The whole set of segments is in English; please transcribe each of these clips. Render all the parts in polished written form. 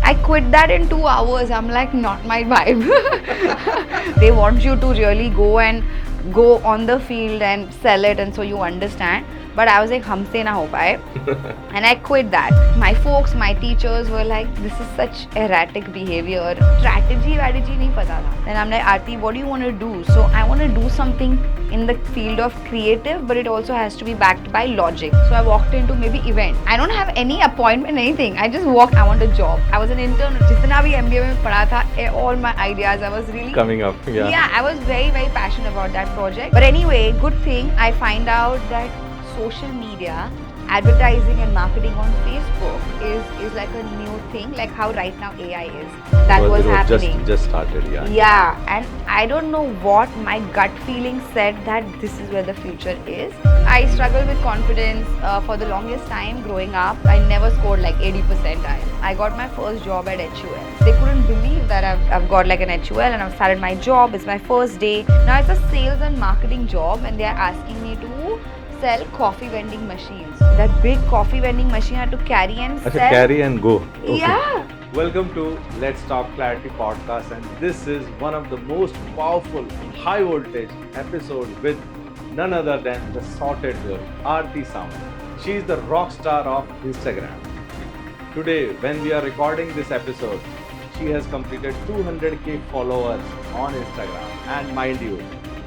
I quit that in 2 hours. I'm like, not my vibe. They want you to really go on the field and sell it, and so you understand. But I was like, humse na ho paye. And I quit that. My folks, my teachers were like, this is such erratic behavior. Strategy nahi pata tha. Then I'm like, Aarti, what do you want to do? So I want to do something in the field of creative, but it also has to be backed by logic. So I walked into maybe event. I don't have any appointment, anything. I just walked. I want a job. I was an intern. Jitna bhi MBA mein padha tha, all my ideas. I was really coming up. Yeah, I was very, very passionate about that project. But anyway, good thing I find out that social media, advertising and marketing on Facebook is like a new thing, like how right now AI is. That Well, was it happening. just started, yeah. Yeah, and I don't know what my gut feeling said that this is where the future is. I struggled with confidence for the longest time growing up. I never scored like 80%. I got my first job at HUL. They couldn't believe that I've got like an HUL and I've started my job. It's my first day. Now it's a sales and marketing job and they are asking me to sell coffee vending machines. That big coffee vending machine I had to carry and sell. Carry and go. Okay. Yeah. Welcome to Let's Talk Clarity podcast, and this is one of the most powerful high voltage episodes with none other than the sorted girl, Aarti Samant. She is the rock star of Instagram. Today, when we are recording this episode, she has completed 200k followers on Instagram, and mind you,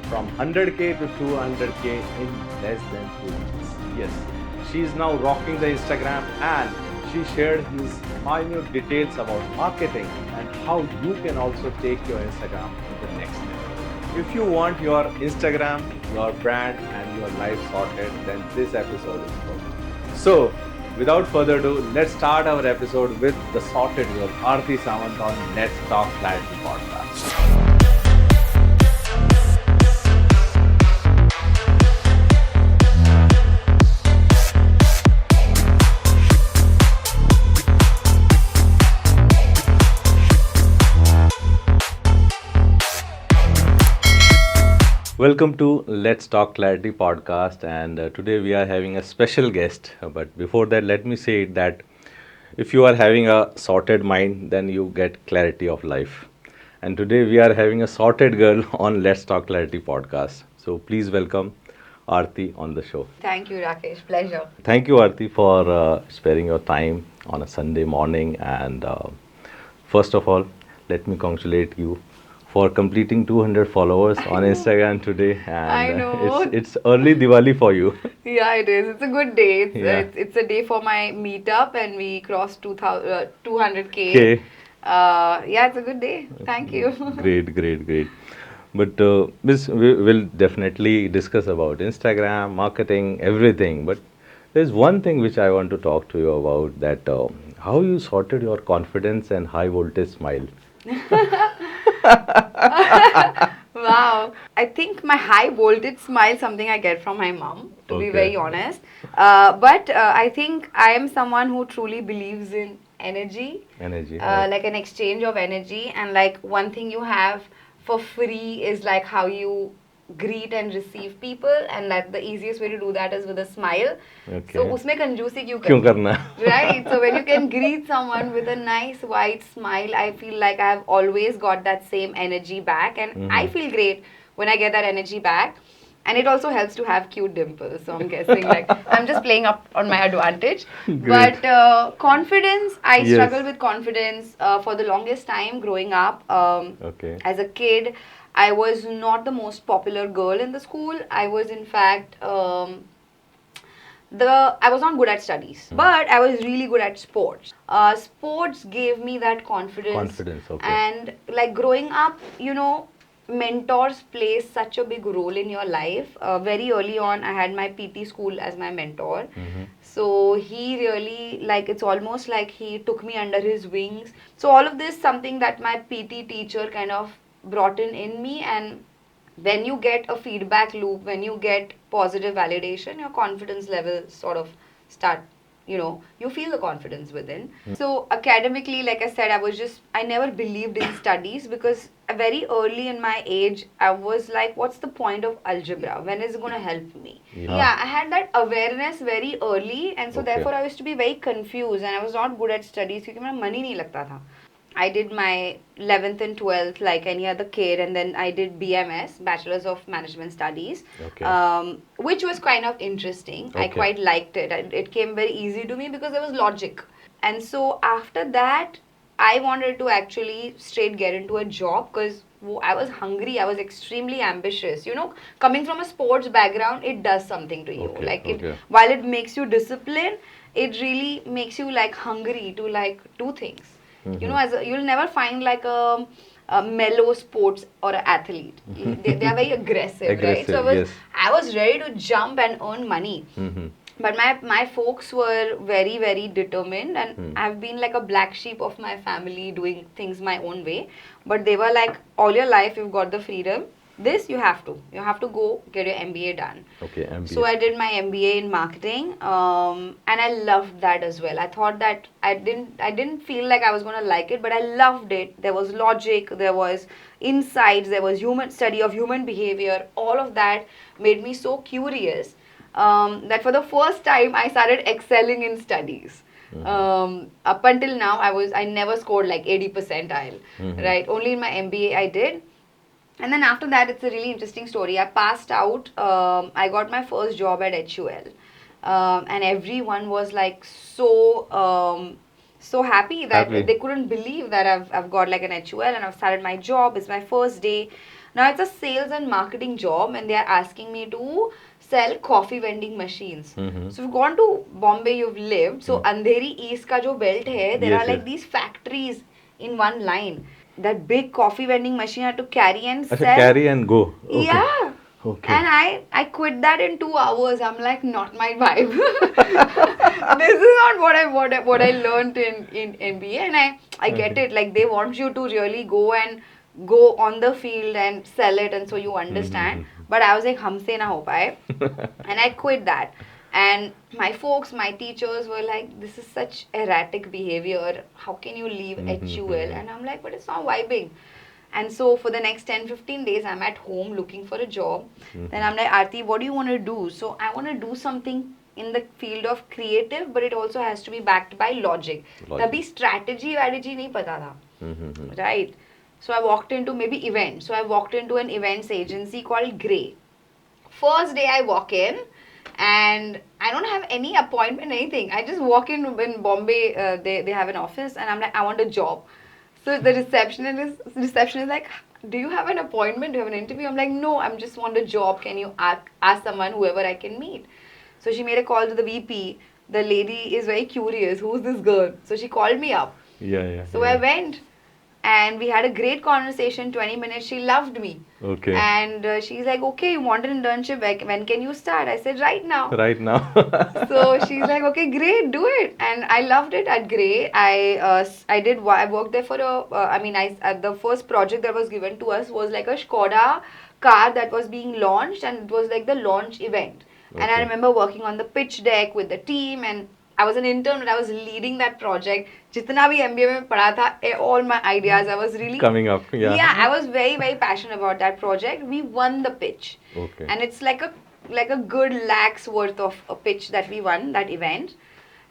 from 100k to 200k in less than 2 months. Yes, she is now rocking the Instagram, and she shared his minute details about marketing and how you can also take your Instagram to the next level. If you want your Instagram, your brand and your life sorted, then this episode is for you. So, without further ado, let's start our episode with the sorted girl, Aarti Samant on Let's Talk Clarity podcast. Welcome to Let's Talk Clarity podcast, and today we are having a special guest. But before that, let me say that if you are having a sorted mind, then you get clarity of life. And today we are having a sorted girl on Let's Talk Clarity podcast. So please welcome Aarti on the show. Thank you, Rakesh. Pleasure. Thank you, Aarti, for sparing your time on a Sunday morning. And first of all, let me congratulate you for completing 200 followers on Instagram today, and I know. It's early Diwali for you. Yeah, it is. It's a good day. Yeah. It's a day for my meetup, and we crossed 200k. Okay. Yeah, it's a good day. Thank you. Great. But Miss, we will definitely discuss about Instagram, marketing, everything. But there's one thing which I want to talk to you about, that how you sorted your confidence and high voltage smile. Wow. I think my high voltage smile is something I get from my mom, to be Okay. very honest. But I think I am someone who truly believes in energy. Energy. Right. Like an exchange of energy, and like one thing you have for free is like how you greet and receive people, and that the easiest way to do that is with a smile. Okay. So उसमें कंजूसी क्यों क्यों करनी? करना? Right. So when you can greet someone with a nice white smile, I feel like I've always got that same energy back, and I feel great when I get that energy back. And it also helps to have cute dimples. So I'm guessing like I'm just playing up on my advantage. Great. But confidence, I Yes. struggled with confidence for the longest time growing up. Okay. As a kid, I was not the most popular girl in the school. I was in fact I was not good at studies, but I was really good at sports. Sports gave me that confidence. Confidence, okay. And like growing up, you know, mentors play such a big role in your life. Very early on, I had my PT school as my mentor. So he really, like, it's almost like he took me under his wings. So all of this, something that my PT teacher kind of brought in me. And when you get a feedback loop, when you get positive validation, your confidence level sort of start you feel the confidence within. So academically, like I said, I never believed in studies because very early in my age, I was like, what's the point of algebra? When is it going to help me? Yeah, I had that awareness very early, and so therefore I used to be very confused, and I was not good at studies because my money नहीं लगता था. I did my 11th and 12th like any other kid, and then I did BMS, Bachelor's of Management Studies, which was kind of interesting. I quite liked it. It came very easy to me because there was logic. And so after that, I wanted to actually straight get into a job because I was hungry. I was extremely ambitious. Coming from a sports background, it does something to you. While it makes you disciplined, it really makes you like hungry to like do things. You'll never find like a mellow sports or an athlete. They are very aggressive, right? So I was ready to jump and earn money. But my folks were very, very determined, and I've been like a black sheep of my family doing things my own way. But they were like, all your life you've got the freedom. This you have to go get your MBA done. MBA. So I did my MBA in marketing, and I loved that as well. I thought that I didn't feel like I was gonna like it, but I loved it. There was logic, there was insights, there was human study of human behavior. All of that made me so curious that for the first time I started excelling in studies. Up until now, I never scored like 80 percentile, right? Only in my MBA I did. And then after that, it's a really interesting story. I passed out. I got my first job at HUL. And everyone was like so happy that they couldn't believe that I've got like an HUL and I've started my job. It's my first day. Now it's a sales and marketing job, and they are asking me to sell coffee vending machines. So you've gone to Bombay, you've lived. So Andheri East ka jo belt hai, there are like these factories in one line. That big coffee vending machine I had to carry and sell. Carry and go. Yeah. And I quit that in 2 hours. I'm like, not my vibe. This is not what I learned in MBA, and I get it. Like they want you to really go on the field and sell it, and so you understand. But I was like, humse na ho paye. And I quit that. And my folks, my teachers were like, this is such erratic behavior. How can you leave HUL? And I'm like, but it's not vibing. And so for the next 10-15 days, I'm at home looking for a job. Then I'm like, Aarti, what do you want to do? So I want to do something in the field of creative, but it also has to be backed by logic. Tabhi strategy nahi pata tha. Right? So I walked into maybe events. So I walked into an events agency called Grey. First day I walk in, and I don't have any appointment, anything. I just walk in Bombay, they have an office, and I'm like, I want a job. So the receptionist is like, do you have an appointment? Do you have an interview? I'm like, no, I just want a job. Can you ask someone, whoever I can meet? So she made a call to the VP. The lady is very curious. Who's this girl? So she called me up. So I went. And we had a great conversation, 20 minutes. She loved me. And she's like, okay, you want an internship? When can you start? I said, right now. So she's like, okay, great, do it. And I loved it at Grey. I worked there for the first project that was given to us was like a Skoda car that was being launched, and it was like the launch event. And I remember working on the pitch deck with the team, and I was an intern, but I was leading that project. Jitna bhi MBA mein padha tha, all my ideas, I was really coming up. Yeah, I was very, very passionate about that project. We won the pitch. And it's like a good lakhs worth of a pitch that we won, that event.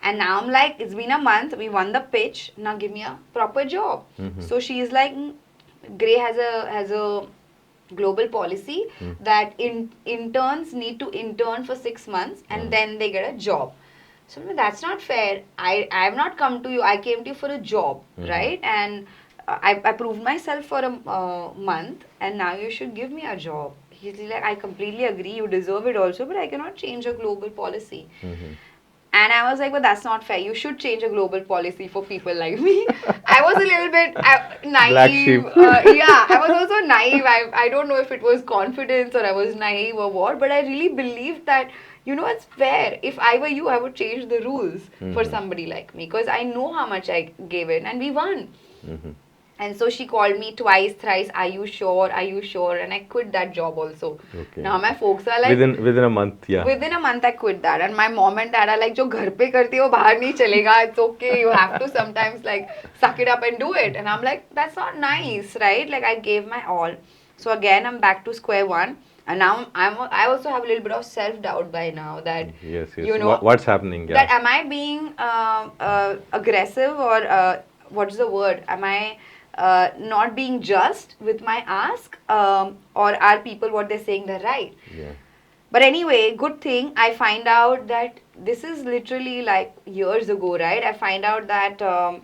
And now I'm like, it's been a month, we won the pitch, now give me a proper job. So she's like, Grey has a global policy that interns need to intern for 6 months and then they get a job. So that's not fair. I have not come to you. I came to you for a job, right? And I proved myself for a month, and now you should give me a job. He's like, I completely agree. You deserve it also, but I cannot change a global policy. And I was like, but that's not fair. You should change a global policy for people like me. I was a little bit naive. Black sheep. I was also naive. I don't know if it was confidence or I was naive or what, but I really believed that, it's fair. If I were you, I would change the rules for somebody like me because I know how much I gave in and we won. And so she called me twice, thrice, are you sure? Are you sure? And I quit that job also. Okay. Now my folks are like, within a month, yeah. within a month I quit that. And my mom and dad are like, जो घर पे करती हो बाहर नहीं चलेगा. It's okay. You have to sometimes like suck it up and do it. And I'm like, that's not nice, right? Like I gave my all. So again, I'm back to square one. And now I also have a little bit of self doubt by now that Yes, yes. you know What's happening? Yeah. that am I being aggressive or what's the word? Am I not being just with my ask, or are people what they're saying they're right? Yeah. But anyway, good thing I find out that this is literally like years ago, right? I find out that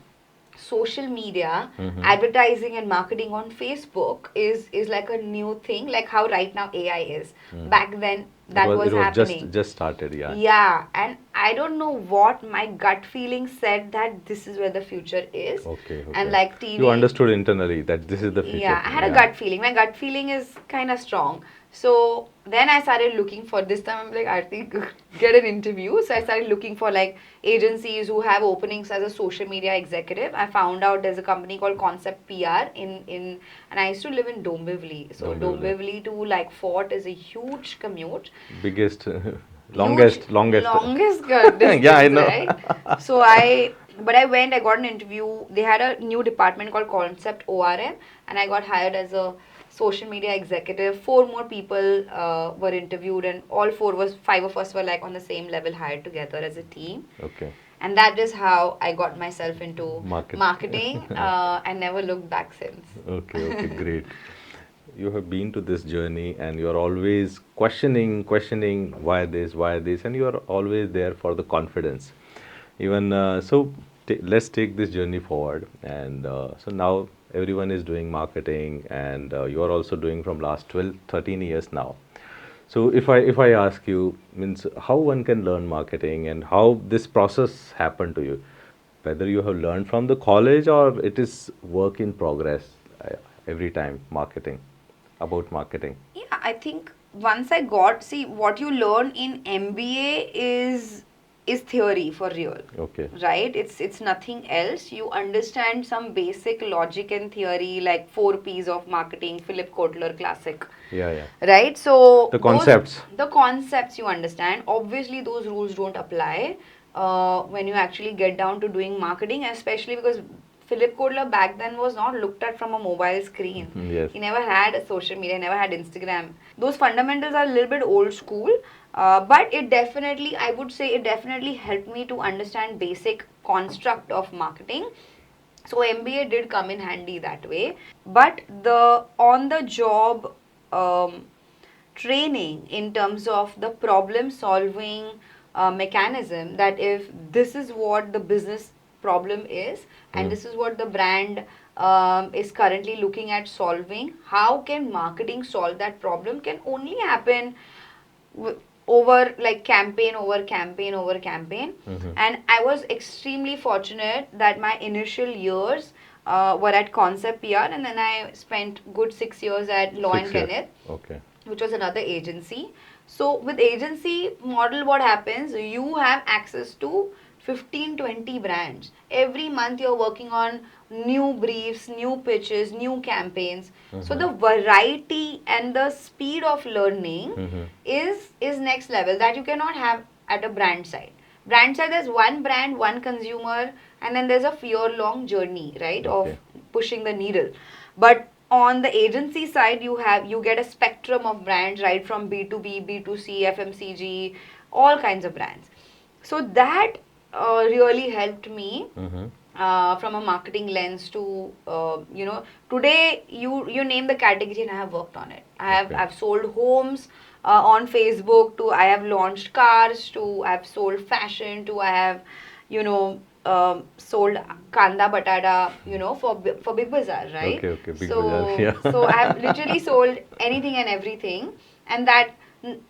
social media, advertising and marketing on Facebook is like a new thing, like how right now AI is. Back then, that was it was happening. just started, yeah. Yeah, and I don't know what my gut feeling said that this is where the future is. Okay. And like TV. You understood internally that this is the future. Yeah, I had a gut feeling. My gut feeling is kind of strong. So then I started looking for this time. I'm like, Aarti, get an interview. So I started looking for like agencies who have openings as a social media executive. I found out there's a company called Concept PR and I used to live in Dombivli. So Dombivli to like Fort is a huge commute. Biggest, longest. Distance, yeah, I know. Right? So but I went, I got an interview. They had a new department called Concept ORM, and I got hired as a social media executive. 4 more people were interviewed, and all 5 of us were like on the same level, hired together as a team. Okay. And that is how I got myself into marketing and never looked back since. Okay, great. You have been to this journey and you're always questioning why this, and you're always there for the confidence. Even let's take this journey forward. And so now everyone is doing marketing, and you are also doing from last 12, 13 years now. So if I ask you, means how one can learn marketing and how this process happened to you, whether you have learned from the college or it is work in progress every time about marketing. Yeah, I think once I see what you learn in MBA is theory for real. Okay. Right? It's nothing else. You understand some basic logic and theory like 4 P's of marketing, Philip Kotler classic. Yeah. Right? So the concepts you understand. Obviously those rules don't apply when you actually get down to doing marketing, especially because Philip Kotler back then was not looked at from a mobile screen. Yes. He never had a social media, never had Instagram. Those fundamentals are a little bit old school, but I would say it definitely helped me to understand basic construct of marketing. So MBA did come in handy that way. But the on-the-job training in terms of the problem solving mechanism, that if this is what the business problem is and this is what the brand is currently looking at solving, how can marketing solve that problem, can only happen over like campaign over campaign over campaign. And I was extremely fortunate that my initial years were at Concept PR, and then I spent good 6 years at Law and Kenneth, which was another agency. So with agency model, what happens, you have access to 15-20 brands. Every month you're working on new briefs, new pitches, new campaigns. So the variety and the speed of learning is next level, that you cannot have at a brand side. Brand side, there's one brand, one consumer, and then there's a year-long journey, right, of pushing the needle. But on the agency side, you get a spectrum of brands, right, from B2B, B2C, FMCG, all kinds of brands. So that really helped me from a marketing lens to today you name the category and I have worked on it. I've sold homes on Facebook, to I have launched cars, to I have sold fashion, to I have sold kanda batata for Big Bazaar, right? Okay, Big Bazaar, yeah. So I have literally sold anything and everything, and that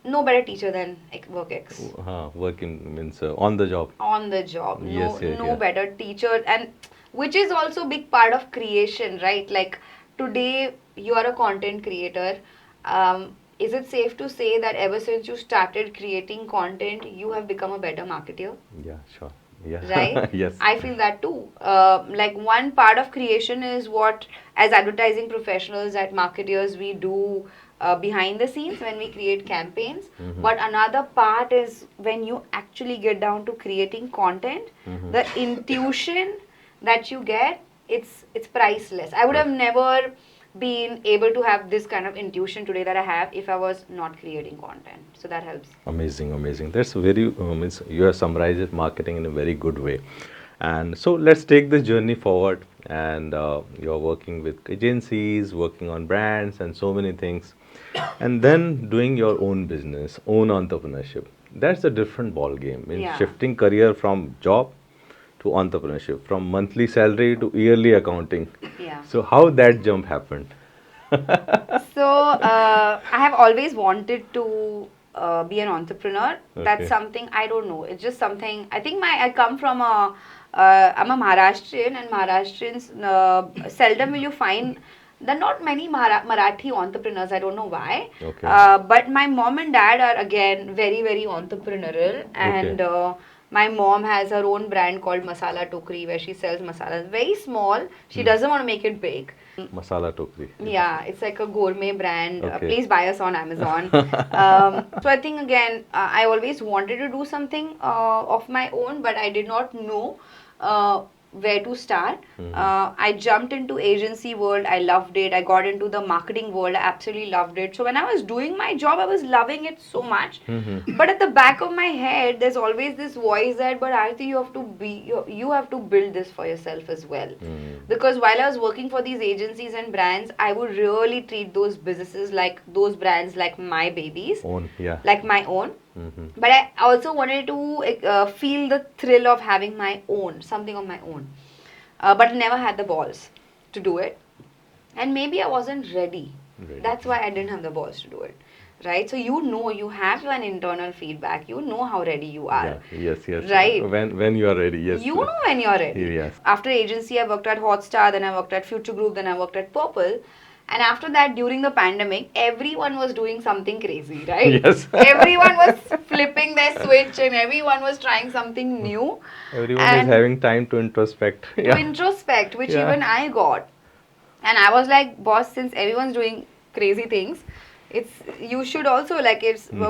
no better teacher than WorkX. Working means on the job. On the job. Yes, no better teacher, and which is also a big part of creation, right? Like today you are a content creator. Is it safe to say that ever since you started creating content, you have become a better marketer? Yeah, sure. Yeah. right? Yes. I feel that too. Like one part of creation is what, as advertising professionals, at marketers, we do behind the scenes when we create campaigns. But another part is when you actually get down to creating content, the intuition that you get, it's priceless. I would have never been able to have this kind of intuition today that I have if I was not creating content. So that helps. Amazing, amazing. That's very, you have summarized marketing in a very good way. And so let's take this journey forward. And you're working with agencies, working on brands, and so many things. And then doing your own business, own entrepreneurship. That's a different ball game. Means Yeah. shifting career from job to entrepreneurship, from monthly salary to yearly accounting. Yeah. So how that jump happened? So I have always wanted to be an entrepreneur. That's Okay. something I don't know. It's just something. I think I come from a. I'm a Maharashtrian, and Maharashtrians seldom will you find. There are not many Marathi entrepreneurs. I don't know why. Okay. But my mom and dad are again very entrepreneurial, and my mom has her own brand called Masala Tokri where she sells masalas. Very small. She doesn't want to make it big. Masala Tokri. Yeah, it's like a gourmet brand. Okay. Please buy us on Amazon. So I think again, I always wanted to do something of my own, but I did not know where to start. I jumped into agency world. I loved it. I got into the marketing world. I absolutely loved it. So when I was doing my job, I was loving it so much. But at the back of my head, there's always this voice that, but Aarti, you have to build this for yourself as well. Because while I was working for these agencies and brands, I would really treat those businesses like those brands like my babies, Own, yeah. like my own. But I also wanted to feel the thrill of having my own, something of my own. But never had the balls to do it. And maybe I wasn't ready. Ready. That's why I didn't have the balls to do it. Right? So you have an internal feedback. You know how ready you are. Yeah. Yes. Right. When you are ready, yes. You know when you're ready. Yes. After agency, I worked at Hotstar, then I worked at Future Group, then I worked at Purple. And after that, during the pandemic, everyone was doing something crazy, right? Yes. Everyone was flipping their switch and everyone was trying something new. Everyone And is having time to introspect. to Yeah. introspect, which Yeah. even I got. And I was like, boss, since everyone's doing crazy things, you should also like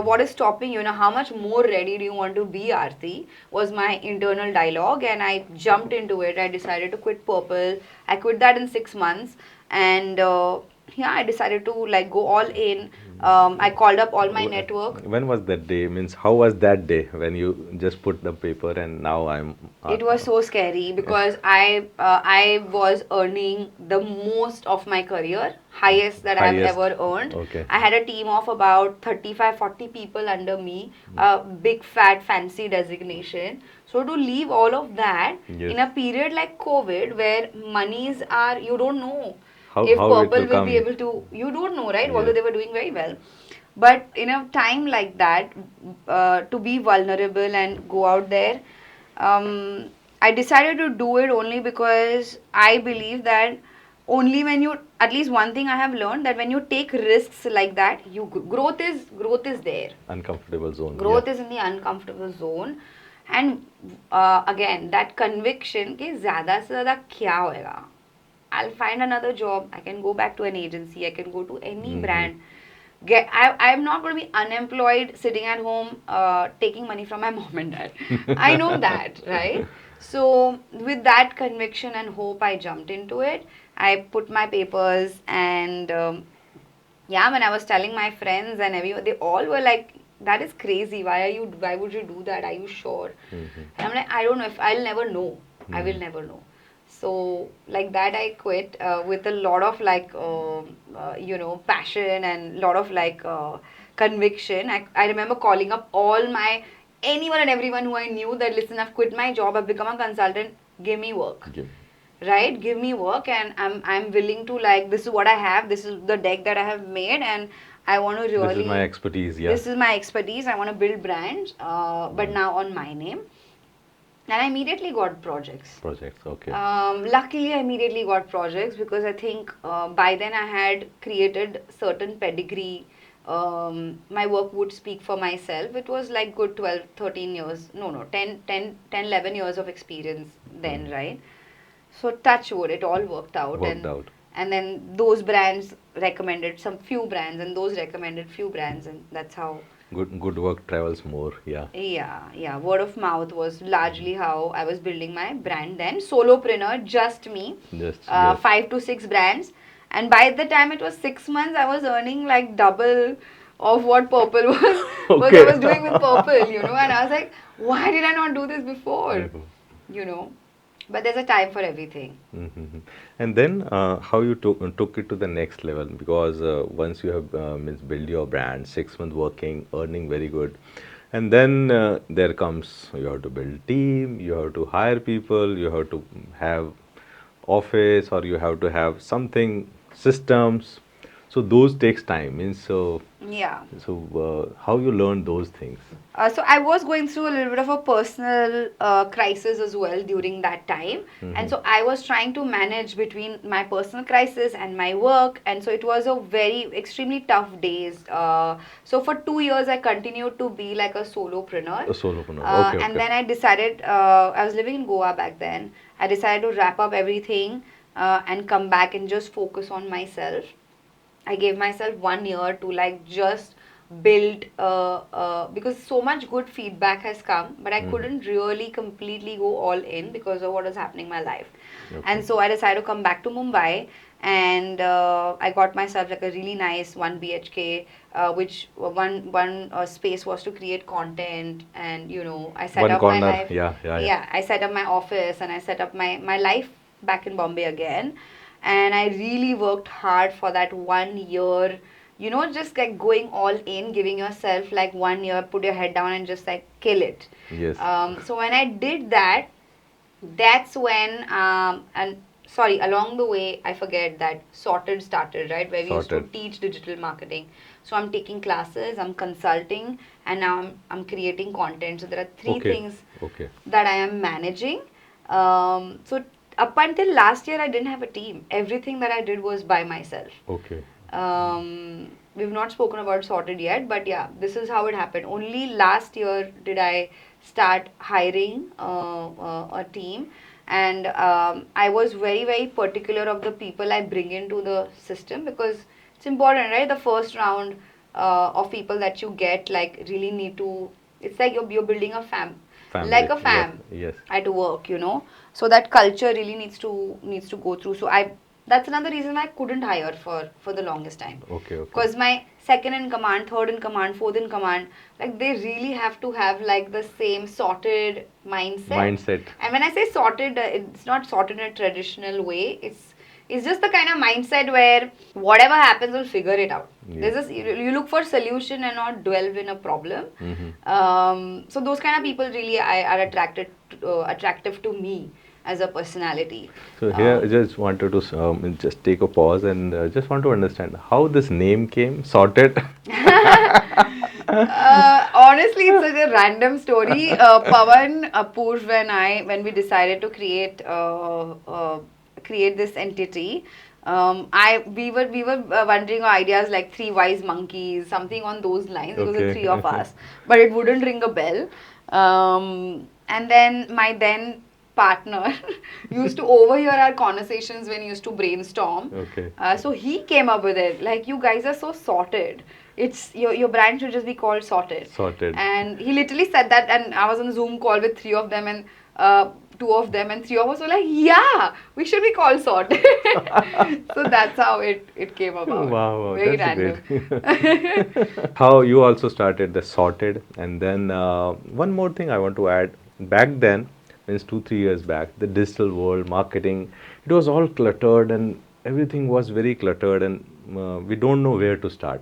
what is stopping you? How much more ready do you want to be, Aarti? Was my internal dialogue, and I jumped into it. I decided to quit Purple. I quit that in 6 months, and I decided to like go all in. I called up all my network. When was that day? Means how was that day when you just put the paper and now I'm. It was so scary because I was earning the most of my career, highest that I've Highest. ever earned. Okay. I had a team of about 35-40 people under me, a big fat fancy designation. So to leave all of that Yes. in a period like COVID where monies are, you don't know How- if how it Purple will will come. be able to, you don't know, right? Although Yes. they were doing very well. But in a time like that, to be vulnerable and go out there, I decided to do it only because I believe that only when you, at least one thing I have learned, that when you take risks like that, growth is there. Uncomfortable zone. Growth yeah. is in the uncomfortable zone. And again, that conviction कि ज़्यादा से ज़्यादा क्या होएगा? I'll find another job. I can go back to an agency. I can go to any brand. I'm not going to be unemployed, sitting at home, taking money from my mom and dad. I know that, right? So with that conviction and hope, I jumped into it. I put my papers and when I was telling my friends and everyone, they all were like, that is crazy. Why would you do that? Are you sure? And I'm like, I don't know if I'll never know. I will never know. So like that I quit with a lot of like, passion and lot of like conviction. I remember calling up anyone and everyone who I knew that, listen, I've quit my job. I've become a consultant. Give me work. Right, give me work, and I'm willing to, like, this is what I have, this is the deck that I have made, and I want to really, This is my expertise. Yeah. this is my expertise. I want to build brands, but now on my name. And I immediately got projects. Okay. Luckily, I immediately got projects because I think by then I had created certain pedigree My work would speak for myself. It was like good 12, 13 years, no, 11 years of experience then, right? So touch wood, it all worked out. Worked out. And then those brands recommended some few brands, and those recommended few brands, and that's how. Good work travels more. Yeah. Yeah. Word of mouth was largely how I was building my brand then. Solopreneur, just me. Just yes. 5 to 6 brands. And by the time it was 6 months, I was earning like double of what Purple was I was doing with Purple, and I was like, why did I not do this before? You know. But there's a time for everything. Mm-hmm. And then how you took it to the next level, because once you have means build your brand, 6 months working, earning very good, and then there comes you have to build team, you have to hire people, you have to have office, or you have to have something systems. So those takes time. Means Yeah. so how you learn those things? So I was going through a little bit of a personal crisis as well during that time. And so I was trying to manage between my personal crisis and my work, and so it was a very extremely tough days. So for 2 years I continued to be like a solopreneur. A solopreneur. Okay. And then I decided, I was living in Goa back then. I decided to wrap up everything and come back and just focus on myself. I gave myself 1 year to like just build because so much good feedback has come, but I couldn't really completely go all in because of what was happening in my life. And so I decided to come back to Mumbai, and I got myself like a really nice 1 BHK, which one space was to create content, and I set One up corner. my life. Yeah. I set up my office, and I set up my life back in Bombay again. And I really worked hard for that 1 year, just like going all in, giving yourself like 1 year, put your head down and just like kill it. Yes. So when I did that, that's when, and sorry, along the way, I forget that Sorted started, right? Where we used to teach digital marketing. So I'm taking classes, I'm consulting, and now I'm creating content. So there are three things that I am managing. So up until last year, I didn't have a team. Everything that I did was by myself. Okay. We've not spoken about Sorted yet, but yeah, this is how it happened. Only last year did I start hiring a team, and I was very, very particular of the people I bring into the system, because it's important, right? The first round of people that you get like really need to. It's like you're building a family. Like a fam. Yes. At work, so that culture really needs to go through. So that's another reason I couldn't hire for the longest time. Okay. Because my second in command, third in command, fourth in command, like they really have to have like the same sorted mindset. And when I say sorted, it's not sorted in a traditional way. It's just the kind of mindset where whatever happens, we'll figure it out. There's this, you look for solution and not dwell in a problem. So those kind of people really are attractive to me as a personality. So here I just wanted to just take a pause and just want to understand how this name came, Sorted. Honestly, it's such a random story. Pawan, Apurv, when we decided to create this entity, we were wondering ideas like three wise monkeys, something on those lines. It was the three of us, but it wouldn't ring a bell. And then my then partner used to overhear our conversations when he used to brainstorm. So he came up with it. Like, you guys are so sorted. It's your brand should just be called Sorted. And he literally said that, and I was on a Zoom call with three of them, and two of them, and three of us were like, yeah, we should be called Sorted. So that's how it came about. Wow, very that's random. Great. How you also started the Sorted, and then one more thing I want to add. Back then, means 2-3 years back, the digital world, marketing, it was all cluttered, and everything was very cluttered, and we don't know where to start.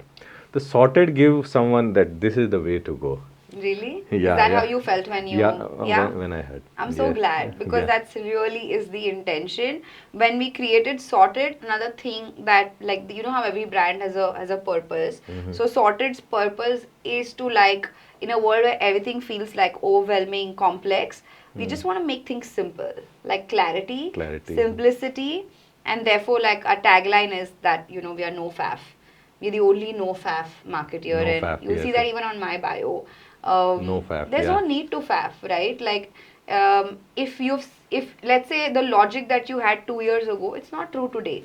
The Sorted give someone that this is the way to go. Really? Is that how you felt when you... When I heard. I'm so glad, because that's really is the intention. When we created Sorted, another thing that, like, you know how every brand has a purpose. So Sorted's purpose is to, like, in a world where everything feels like overwhelming, complex, we just want to make things simple, like clarity, simplicity, and therefore, like, our tagline is that, we are no faff. we're the only no faff marketeer, No and faff, you'll yes, see that yes. even on my bio. No faff, There's yeah. no need to faff, right? Like, if let's say the logic that you had 2 years ago, it's not true today,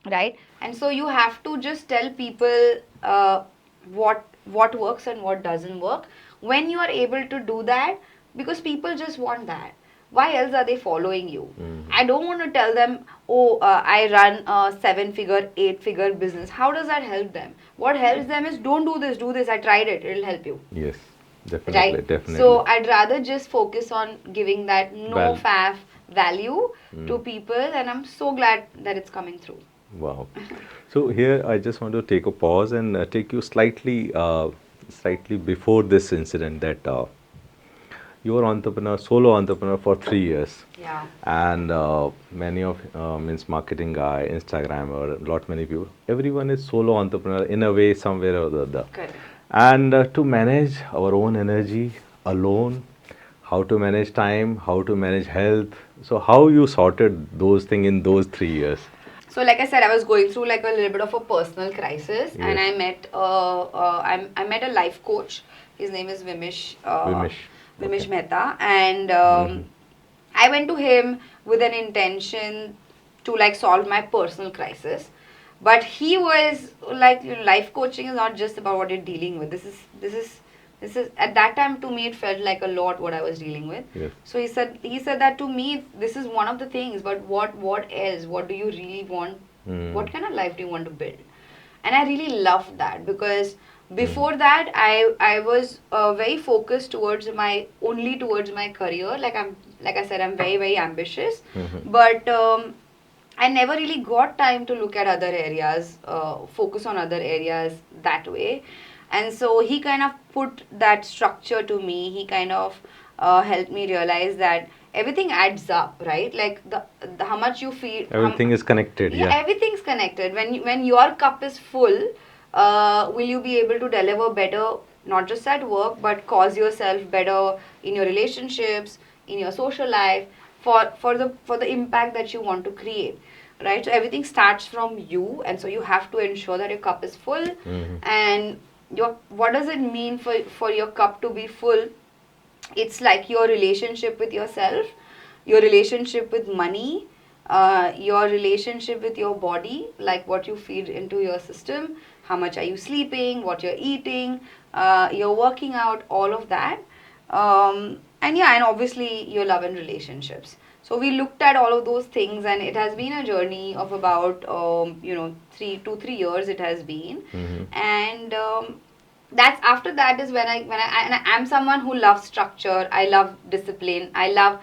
right? And so you have to just tell people what works and what doesn't work. When you are able to do that, because people just want that, why else are they following you? I don't want to tell them, oh, I run a 7 figure 8 figure business. How does that help them? What helps them is, don't do this, I tried it, it'll help you, Yes, definitely, right? definitely. So I'd rather just focus on giving that no Val- faff value to people, and I'm so glad that it's coming through. Wow. So here I just want to take a pause and take you slightly before this incident, that you were solo entrepreneur for 3 years, Yeah. and many of means marketing guy, Instagrammer, many people, everyone is solo entrepreneur in a way, somewhere or the other. Correct. And to manage our own energy alone, how to manage time, how to manage health. So how you sorted those things in those 3 years? So, like I said, I was going through like a little bit of a personal crisis, and Yes. I met a life coach. His name is Vimish. Vimish. Vimish Okay. Mehta, and I went to him with an intention to like solve my personal crisis. But he was like, life coaching is not just about what you're dealing with. This is at that time, to me, it felt like a lot what I was dealing with. Yes. So he said that to me, this is one of the things, but what else? What do you really want? What kind of life do you want to build? And I really loved that, because before that I was very focused towards my career. Like I said, I'm very, very ambitious, but I never really got time to look at other areas, focus on other areas that way. And so he kind of put that structure to me. He kind of helped me realize that everything adds up, right? Like the how much you feel, Everything is connected. yeah, Yeah. everything's connected. When your cup is full, will you be able to deliver better, not just at work, but cause yourself better in your relationships, in your social life, for the impact that you want to create, right? So everything starts from you, and so you have to ensure that your cup is full. And your what does it mean for your cup to be full? It's like your relationship with yourself, your relationship with money, your relationship with your body, like what you feed into your system, how much are you sleeping, what you're eating, you're working out, all of that. And yeah, and obviously your love and relationships. So we looked at all of those things, and it has been a journey of about 3 years. It has been, and that's after that is and I'm someone who loves structure. I love discipline. I love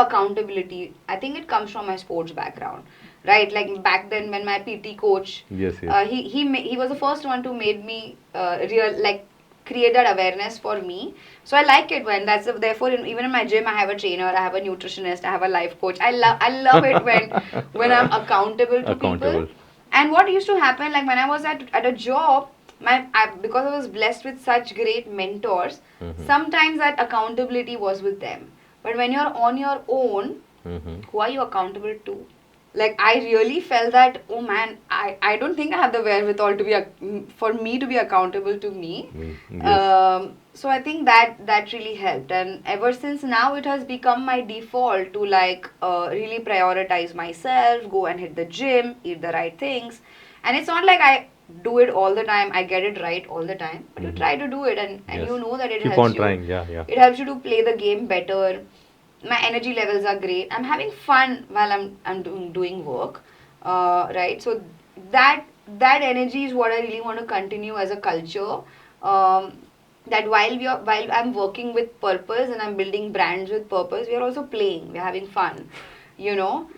accountability. I think it comes from my sports background, right? Like back then when my PT coach, Yes, yes. he was the first one to made me real like create that awareness for me. So I like it when therefore even in my gym I have a trainer, I have a nutritionist, I have a life coach. I love it when I'm accountable to Accountable. people. And what used to happen, like when I was at a job, because I was blessed with such great mentors, sometimes that accountability was with them. But when you're on your own, who are you accountable to? Like I really felt that, oh man, I don't think I have the wherewithal to for me to be accountable to me. Yes. So I think that really helped, and ever since now it has become my default to like really prioritize myself, go and hit the gym, eat the right things. And it's not like I do it all the time, I get it right all the time, but you try to do it, and Yes. you know that it Keep helps on you. trying. Yeah, yeah. It helps you to play the game better. My energy levels are great. I'm having fun while I'm doing work, right? So that energy is what I really want to continue as a culture. That while I'm working with purpose and I'm building brands with purpose, we are also playing. We're having fun, you know.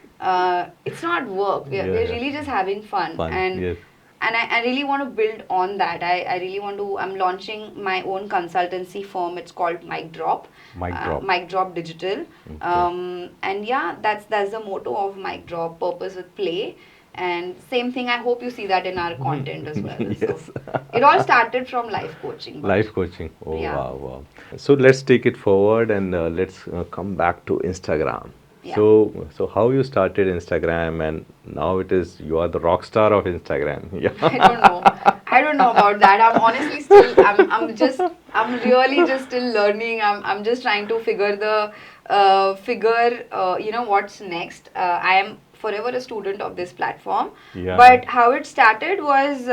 It's not work. Yeah, We're yeah. really just having fun. Fun. And Yes. I really want to build on that. I really want to. I'm launching my own consultancy firm. It's called Mic Drop. Mic Drop. Mic Drop Digital. And yeah, that's the motto of Mic Drop. Purpose with play. And same thing. I hope you see that in our content as well. Yes. So it all started from life coaching. but- Life coaching. Oh, Yeah. wow, wow. So let's take it forward and let's come back to Instagram. Yeah. So how you started Instagram, and now it is you are the rock star of Instagram. Yeah. I don't know. I don't know about that. I'm honestly still. I'm just. I'm really just still learning. I'm just trying to figure. What's next. I am forever a student of this platform. Yeah. But how it started was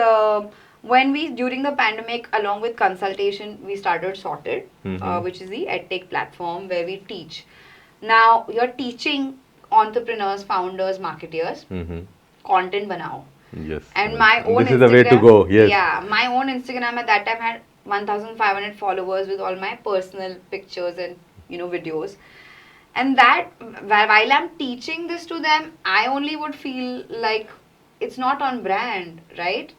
when we during the pandemic, along with consultation, we started Sorted, which is the edtech platform where we teach. Now you're teaching entrepreneurs, founders, marketeers content banao. Yes. And my own This is the way to go. Yes. yeah, my own Instagram at that time had 1,500 followers with all my personal pictures and videos. And that while I'm teaching this to them, I only would feel like it's not on brand, right?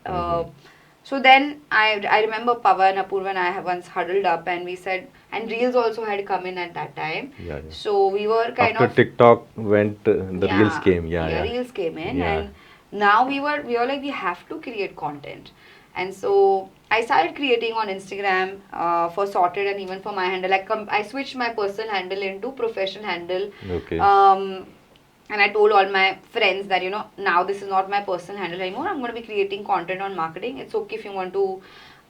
So then I remember Pawan, Apurva and I have once huddled up and we said, and Reels also had come in at that time. Yeah, yeah. So we were kind After of TikTok went, the Reels came. Yeah, yeah. Reels came in, Yeah. and now we were like we have to create content, and so I started creating on Instagram for Sorted and even for my handle. Like I switched my personal handle into professional handle. Okay. And I told all my friends that now this is not my personal handle anymore. I'm going to be creating content on marketing. It's okay if you want to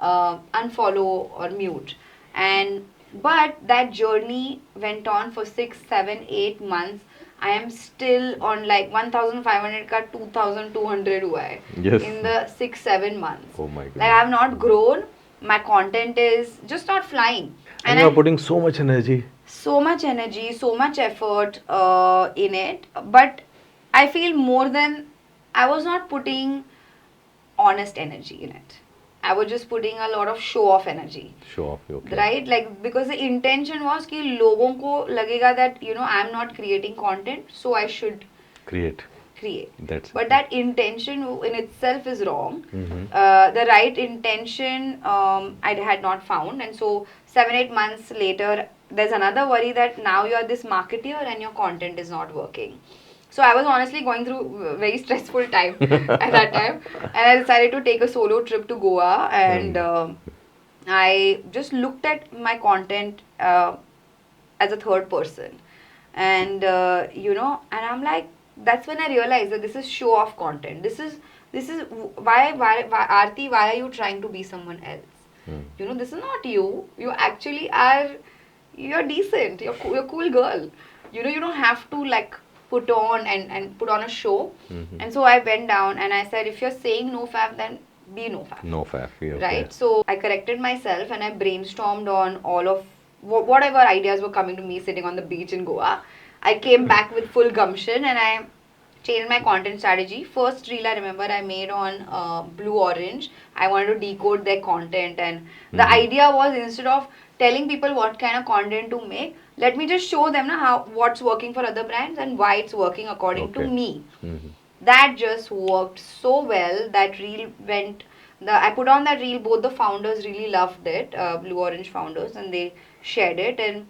unfollow or mute. And but that journey went on for 6, 7, 8 months. I am still on like 1,500 ka 2,200 hua hai Yes. in the 6, 7 months. Oh my God. Like I have not grown. My content is just not flying. And you are putting so much energy. So much energy, so much effort in it. But I feel more than I was not putting honest energy in it. I was just putting a lot of show off energy. Show off. Okay. Right? Like because the intention was कि लोगों को लगेगा that I'm not creating content, so I should Create. That's But that intention in itself is wrong. Mm-hmm. The right intention I had not found, and so 7, 8 months later, there's another worry that now you're this marketeer and your content is not working. So I was honestly going through a very stressful time at that time, and I decided to take a solo trip to Goa, and I just looked at my content as a third person, and and I'm like, that's when I realized that this is show off content. This is why Aarti, why are you trying to be someone else? This is not you. You actually are. You're decent. You're a cool girl. You don't have to like put on and put on a show. And so I went down and I said, if you're saying no fab, then be no fab. No fab. Okay. Right. So I corrected myself and I brainstormed on all of whatever ideas were coming to me sitting on the beach in Goa. I came back with full gumption and I changed my content strategy. First reel I remember I made on Blue Orange. I wanted to decode their content, and the idea was, instead of telling people what kind of content to make, let me just show them what's working for other brands and why it's working according to me. That just worked so well. That reel went. I put on that reel. Both the founders really loved it, Blue Orange founders, and they shared it. And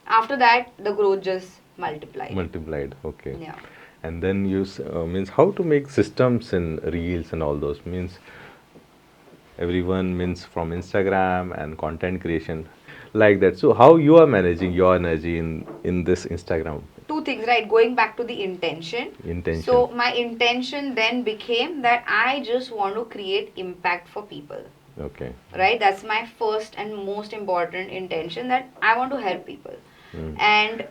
after that, the growth just multiplied. Okay. Yeah. And then you means how to make systems in Reels and all those, means everyone means from Instagram and content creation like that. So how you are managing your energy in this Instagram? Two things, right? Going back to the intention. So my intention then became that I just want to create impact for people. Okay. Right? That's my first and most important intention, that I want to help people. And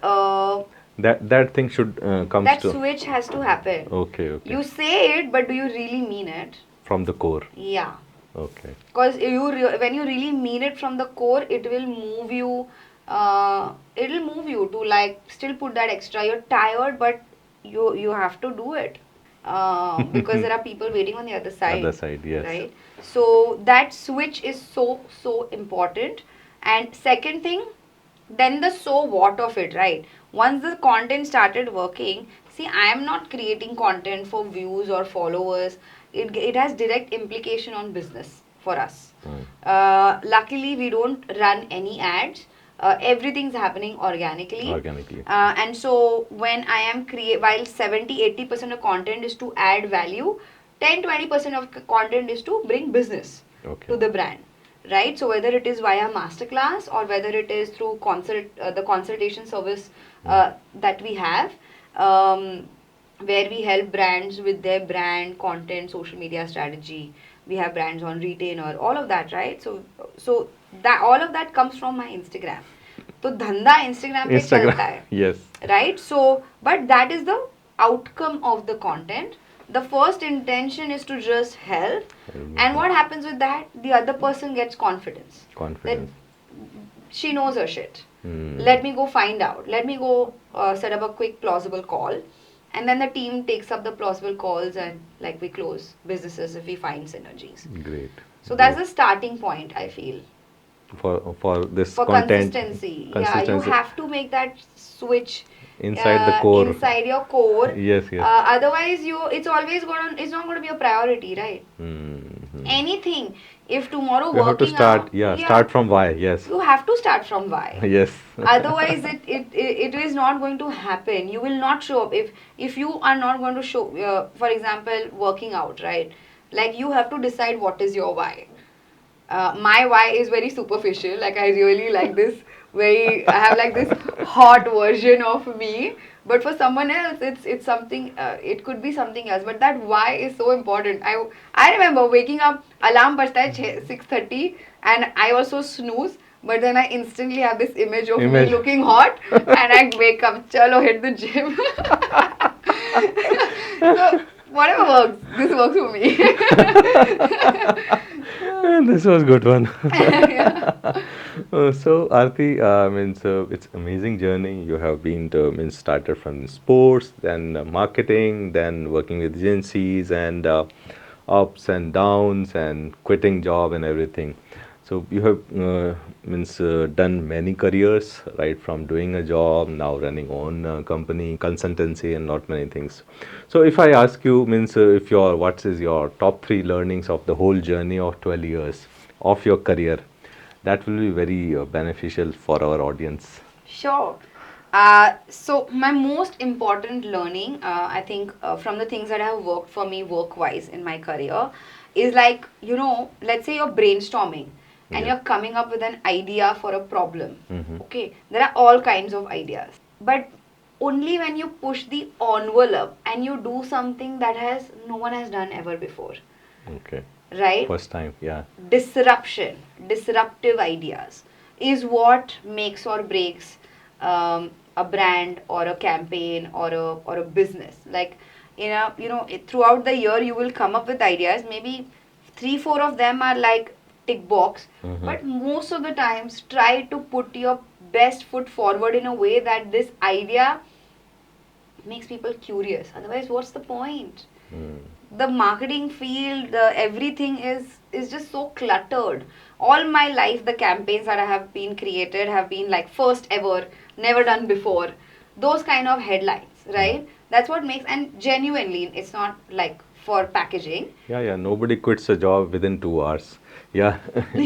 that thing should come that to switch has to happen. Okay. You say it, but do you really mean it? From the core. Yeah. Okay. Because when you really mean it from the core, it will move you. It'll move you to like still put that extra. You're tired, but you have to do it because there are people waiting on the other side. Other side, yes. Right. So that switch is so important. And second thing, then the so what of it, right? Once the content started working, see, I am not creating content for views or followers. It has direct implication on business for us. Luckily, we don't run any ads. Everything's happening organically. And so when I am while 70-80% of content is to add value, 10-20% of content is to bring business to the brand. Right? So whether it is via masterclass or whether it is through the consultation service that we have, um, where we help brands with their brand, content, social media strategy. We have brands on retainer, all of that, right? So that all of that comes from my Instagram. तो धंधा Instagram पे Instagram. चलता है, Yes. right? So, but that is the outcome of the content. The first intention is to just help, and what happens with that? The other person gets confidence. Confidence. That she knows her shit. Hmm. Let me go find out. Let me go set up a quick plausible call, and then the team takes up the plausible calls, and like we close businesses if we find synergies. Great. So that's Great. the starting point, I feel. For this For content. consistency. Yeah, you Consistency. have to make that switch Inside the core. inside your core. Yes, yes. Otherwise, it's not going to be a priority, right? Mm-hmm. Anything. If tomorrow You have to working start, out, start from why, yes. you have to start from why. Yes. Otherwise, it is not going to happen. You will not show up if you are not going to show. For example, working out, right? Like you have to decide what is your why. My why is very superficial. Like I really like this I have like this hot version of me. But for someone else, it's something. It could be something else. But that why is so important. I remember waking up, alarm bajta hai 6:30, and I also snooze. But then I instantly have this image of me looking hot, and I wake up, chalo, hit the gym. So whatever works, this works for me. This was good one. Yeah. So Aarti, means it's amazing journey. You have been to, means started from sports, then marketing, then working with agencies, and ups and downs, and quitting job and everything. So you have means done many careers, right? From doing a job, now running own company, consultancy, and not many things. So if I ask you, means if your what is your top three learnings of the whole journey of 12 years of your career, that will be very beneficial for our audience. Sure. So my most important learning, I think, from the things that have worked for me work-wise in my career, is like let's say you're brainstorming and Yeah. you're coming up with an idea for a problem. Mhm. Okay, there are all kinds of ideas, but only when you push the envelope and you do something that has no one has done ever before, Okay. right? First time, yeah. Disruptive ideas is what makes or breaks a brand or a campaign or a business. Like throughout the year you will come up with ideas. Maybe 3-4 of them are like tick box, Mhm. but most of the times try to put your best foot forward in a way that this idea makes people curious. Otherwise, what's the point? Mm. The marketing field, everything is just so cluttered. All my life, the campaigns that I have been created have been like first ever, never done before. Those kind of headlines, right? That's what makes, and genuinely, it's not like for packaging. Yeah, yeah. Nobody quits a job within 2 hours. Yeah.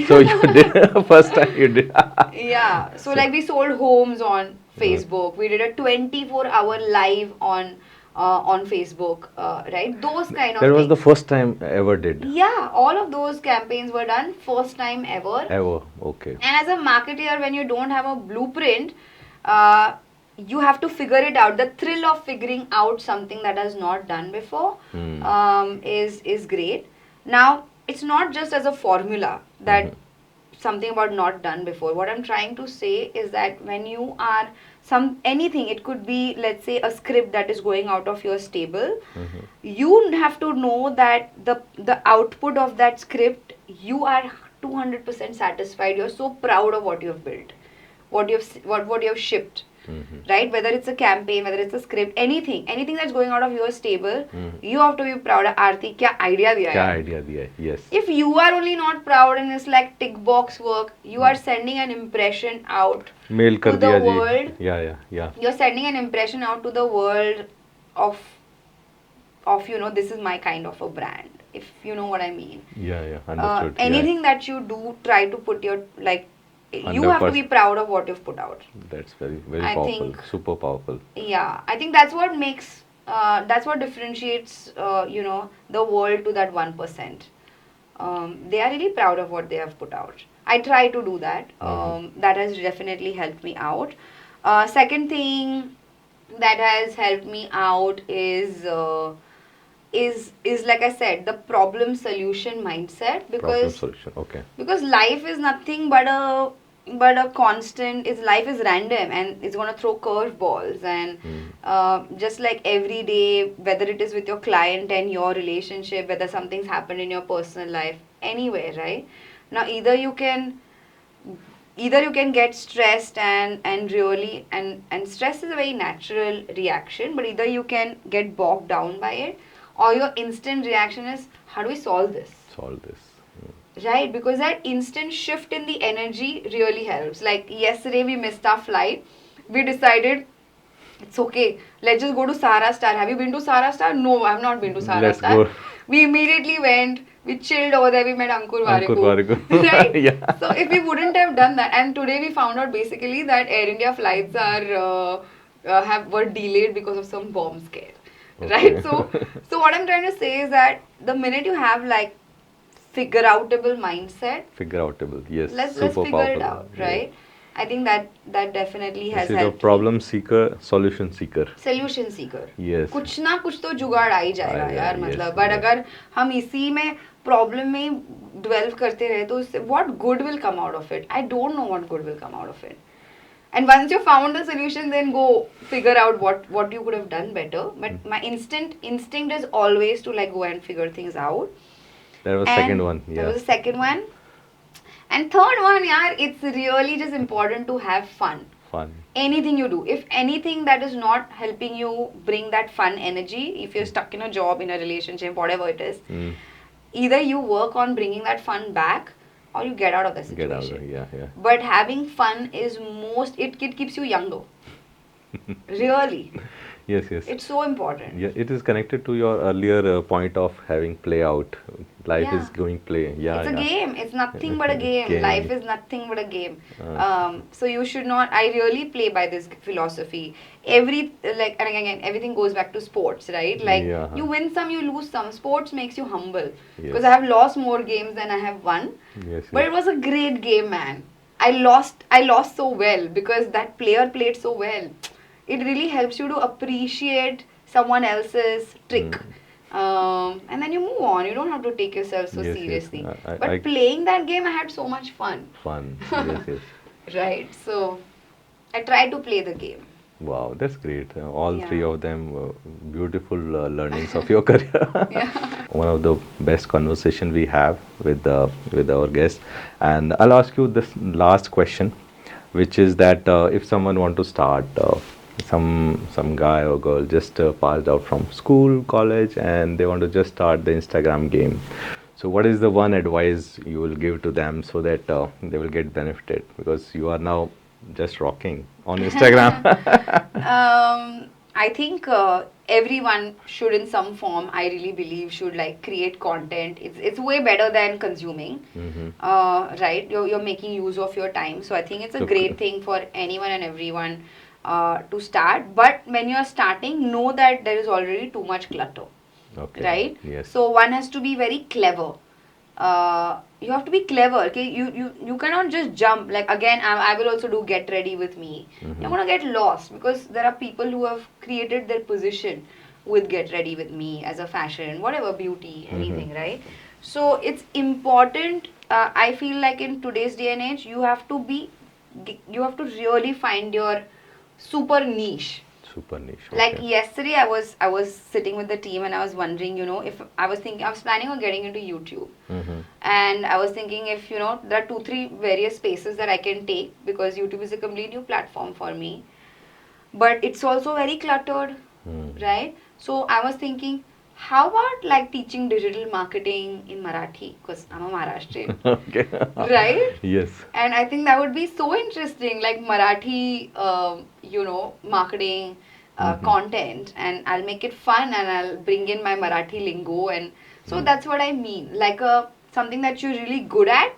So you did first time you did. Yeah. So like we sold homes on Facebook. We did a 24-hour live on Facebook, right? Those kind of That was the things. first time I ever did. Yeah, all of those campaigns were done first time ever. Ever. Okay. And as a marketer, when you don't have a blueprint, uh, you have to figure it out. The thrill of figuring out something that has not done before Hmm. is great. Now, it's not just as a formula that something about not done before. What I'm trying to say is that when you are anything, it could be, let's say, a script that is going out of your stable. You have to know that the output of that script, you are 200% satisfied. You're so proud of what you have built, what you have shipped, right? Whether it's a campaign, whether it's a script, anything that's going out of your stable, you have to be proud of. Aarti, क्या idea दिया क्या है? idea दिया है? Yes. If you are only not proud and it's like tick box work, you are sending an impression out Mail कर to the दिया जी. world. Yeah, yeah, yeah. You're sending an impression out to the world of this is my kind of a brand, if you know what I mean. Yeah, yeah. Understood. Anything that you do, try to put your, like, you have to be 100%. proud of what you've put out. That's very, very I powerful. think- Super powerful. Yeah, I think that's what makes that's what differentiates the world to that 1%. They are really proud of what they have put out. I try to do that. That has definitely helped me out. Second thing, that has helped me out is like I said, the problem solution mindset, Problem because solution. Okay. life is nothing but a constant. Is life is random and it's gonna throw curveballs, and just like every day, whether it is with your client and your relationship, whether something's happened in your personal life, anywhere, right? Now either you can get stressed and really and stress is a very natural reaction, but either you can get bogged down by it, or your instant reaction is, how do we solve this? Solve this. Right, because that instant shift in the energy really helps. Like yesterday, we missed our flight. We decided it's okay. Let's just go to Sara Star. Have you been to Sara Star? No, I've not been to Sara Let's Star. go. We immediately went. We chilled over there. We met Ankur Ankur Warikoo. Warikoo. Right? Yeah. So if we wouldn't have done that, and today we found out basically that Air India flights were delayed because of some bomb scare. Okay. Right? So what I'm trying to say is that the minute you have like figure outable mindset, Figure outable. Yes. let's Super figure it powerful. out, Yes. right? I think that definitely has This is a helped me. problem seeker, solution seeker. Solution Sikar, Yes. कुछ ना कुछ तो जुगाड़ आ ही जाएगा आएगा, यार, yes, मतलब but yes. अगर हम इसी में प्रॉब्लम में dwell करते रहे तो उससे what good will come out of it? I don't know what good will come out of it. And once you found the solution, then go figure out what you could have done better. But my instinct is always to like go and figure things out. That was And second one. that Yeah. was the second one. And third one, yeah, it's really just important to have fun. Fun. Anything you do, if anything that is not helping you bring that fun energy, if you're stuck in a job, in a relationship, whatever it is, either you work on bringing that fun back or you get out of the situation. Get out of it. Yeah, yeah. But having fun is it keeps you younger. Really. Yes, yes. It's so important. Yeah, it is connected to your earlier point of having play out. Life Yeah. is going play. Yeah, It's a yeah. game. It's nothing but a game. Game. Life is nothing but a game. So you should not. I really play by this philosophy. And again, everything goes back to sports, right? Like Yeah. you win some, you lose some. Sports makes you humble. Yes. Because I have lost more games than I have won. Yes, But it was a great game, man. I lost so well because that player played so well. It really helps you to appreciate someone else's trick. And then you move on. You don't have to take yourself so Yes, yes. seriously. I- But I- playing that game, I had so much fun. Fun. Yes, yes. Right. So I try to play the game. Wow, that's great. All Yeah. three of them beautiful learnings of your career. Yeah. One of the best conversation we have with our guests, and I'll ask you this last question, which is that if someone want to start, some guy or girl just passed out from school, college, and they want to just start the Instagram game. So, what is the one advice you will give to them so that they will get benefited? Because you are now just rocking on Instagram. I think everyone should, in some form, I really believe, should like create content. It's way better than consuming, right? You're making use of your time, so I think it's a So great thing for anyone and everyone to start. But when you're starting, know that there is already too much clutter. Okay. Right? Yes. So one has to be very clever. You have to be clever. Okay, you cannot just jump. Like again, I will also do get ready with me. You're gonna get lost because there are people who have created their position with get ready with me as a fashion, whatever, beauty, anything, right? So it's important. I feel like in today's day and age, you have to really find your super niche. Super niche. Like okay. yesterday, I was sitting with the team and I was wondering, if I was planning on getting into YouTube, and I was thinking if there are 2-3 various spaces that I can take because YouTube is a complete new platform for me, but it's also very cluttered, right? So I was thinking, how about like teaching digital marketing in Marathi because I'm a Maharashtrian, Okay. right? Yes. And I think that would be so interesting, like Marathi, marketing content, and I'll make it fun and I'll bring in my Marathi lingo, and so that's what I mean, like something that you're really good at,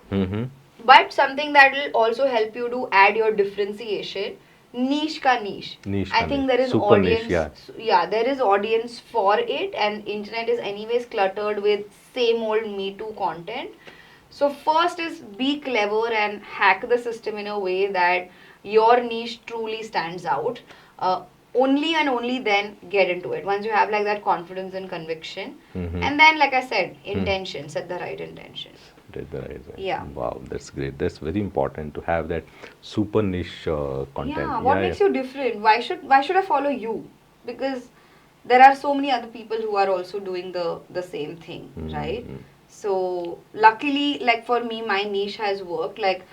but something that will also help you to add your differentiation. Niche ka niche. Niche I ka think niche. there is Super audience. niche, Yeah, there is audience for it, and internet is anyways cluttered with same old Me Too content. So first is be clever and hack the system in a way that your niche truly stands out. only and only then get into it. Once you have like that confidence and conviction, Mm-hmm. and then like I said, intention, set the right intention. Did the right way. Yeah. Wow, that's great. That's very important to have that super niche content. Yeah, what makes you different? Why should I follow you? Because there are so many other people who are also doing the same thing, right? So luckily, like for me, my niche has worked. Like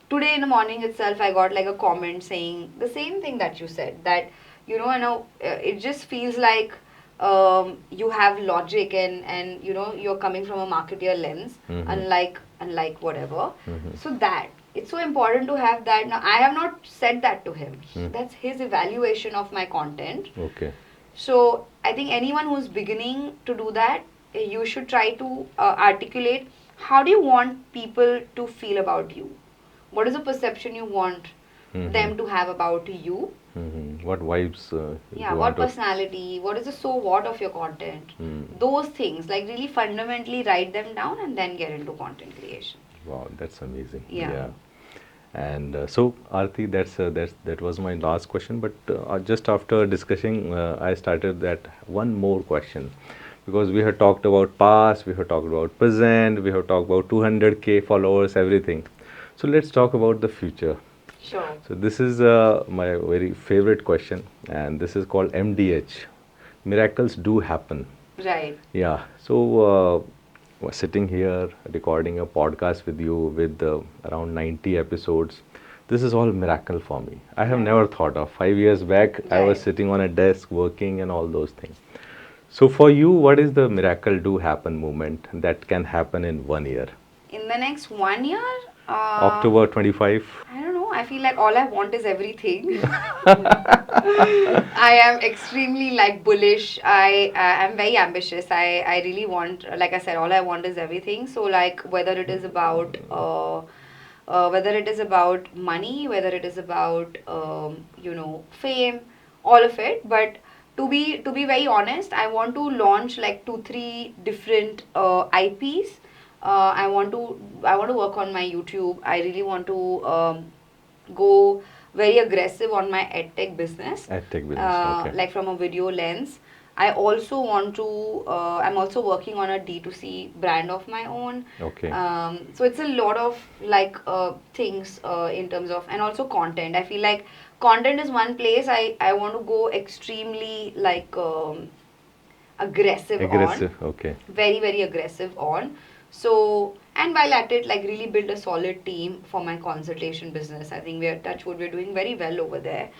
today in the morning itself, I got like a comment saying the same thing that you said, that it just feels like you have logic, and you're coming from a marketeer lens, unlike whatever. So that it's so important to have that. Now I have not said that to him. That's his evaluation of my content. Okay. So I think anyone who's beginning to do that, you should try to articulate how do you want people to feel about you. What is the perception you want them to have about you? What vibes? Yeah, what personality? What is the so what of your content? Those things, like really fundamentally write them down and then get into content creation. Wow, that's amazing. Yeah. And so, Aarti, that was my last question. But just after discussing, I started that one more question, because we have talked about past, we have talked about present, we have talked about 200K followers, everything. So let's talk about the future. Sure. So this is my very favorite question, and this is called MDH. Miracles do happen. Right. Yeah. So sitting here recording a podcast with you with around 90 episodes, this is all miracle for me. I have never thought of. 5 years back, I was Right. sitting on a desk working and all those things. So for you, what is the miracle do happen moment that can happen in 1 year? In the next 1 year, October 25. I don't know. I feel like all I want is everything. I am extremely like bullish. I am very ambitious. I really want, like I said, all I want is everything. So like whether it is about money, whether it is about fame, all of it. But to be very honest, I want to launch like 2-3 different IPs. I want to work on my YouTube. I really want to go very aggressive on my edtech business. EdTech business, okay. Like from a video lens. I also want to. I'm also working on a D2C brand of my own. Okay. So it's a lot of like things in terms of, and also content. I feel like content is one place I want to go extremely like aggressive Aggressive, on. okay. Very very aggressive on. So, and while at it, like really build a solid team for my consultation business. I think we're doing very well over there.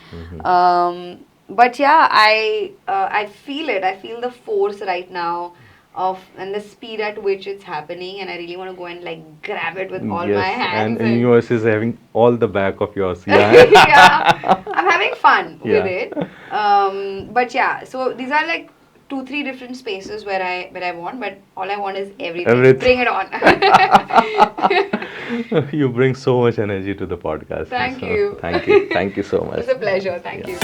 But yeah, I feel it. I feel the force right now of, and the speed at which it's happening, and I really want to go and like grab it with all my hands. And universe is having all the back of yours. Yeah. Yeah, I'm having fun with Yeah. it. But yeah, so these are like 2-3 different spaces where I want, but all I want is everything. Everything. Bring it on. You bring so much energy to the podcast. Thank So, you. Thank you. Thank you so much. It's a pleasure. Thank you.